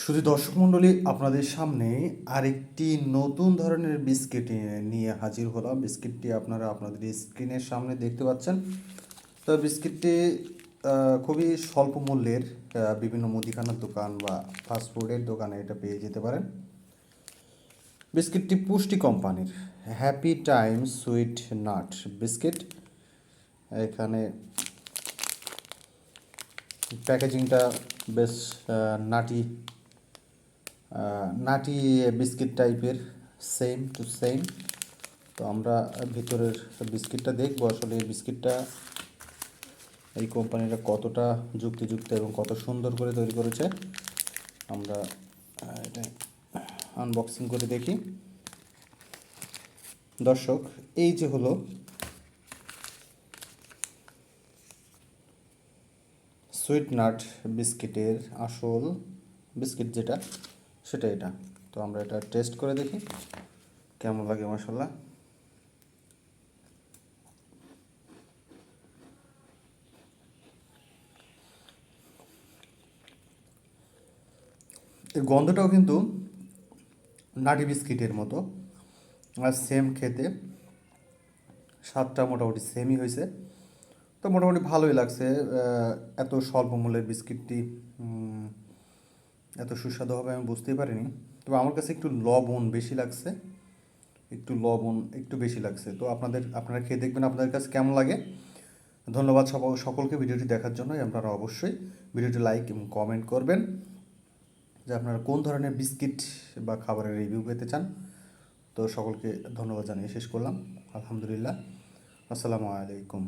শুধু দর্শক মণ্ডলী, আপনাদের সামনে আরেকটি নতুন ধরনের বিস্কিট নিয়ে হাজির হলাম। বিস্কিটটি আপনারা আপনাদের স্ক্রিনের সামনে দেখতে পাচ্ছেন। তো বিস্কিটটি খুবই স্বল্প মূল্যের, বিভিন্ন মুদিখানার দোকান বা ফাস্টফুডের দোকানে এটা পেয়ে যেতে পারেন। বিস্কিটটি পুষ্টি কোম্পানির happy time sweet nut biscuit. এখানে প্যাকেজিংটা বেশ নাটি নাটি বিস্কিট টাইপের, সেম টু সেম। তো আমরা ভিতরের বিস্কিটটা দেখবো আসলে এই বিস্কিটটা এই কোম্পানিটা কতটা যুক্তিযুক্ত এবং কত সুন্দর করে তৈরি করেছে। আমরা এটা আনবক্সিং করে দেখি। দর্শক, এই যে হলো সুইট নাট বিস্কিটের আসল বিস্কিট, যেটা সেটা এটা। তো আমরা এটা টেস্ট করে দেখি কেমন লাগে। মাশাআল্লাহ, এর গন্ধটাও কিন্তু নাটি বিস্কিটের মতো, আর সেম খেতে, স্বাদটা মোটামুটি সেমই হয়েছে। তো মোটামুটি ভালোই লাগছে। এত স্বল্প মূল্যের বিস্কিটটি এত সুস্বাদু হবে আমি বুঝতেই পারিনি। তবে আমার কাছে একটু লবণ বেশি লাগছে, একটু বেশি লাগছে। তো আপনারা খেয়ে দেখবেন আপনাদের কাছে কেমন লাগে। ধন্যবাদ সকলকে ভিডিওটি দেখার জন্য। আপনারা অবশ্যই ভিডিওটি লাইক এবং কমেন্ট করবেন যে আপনারা কোন ধরনের বিস্কিট বা খাবারের রিভিউ পেতে চান। তো সকলকে ধন্যবাদ জানিয়ে শেষ করলাম। আলহামদুলিল্লাহ, আসসালামু আলাইকুম।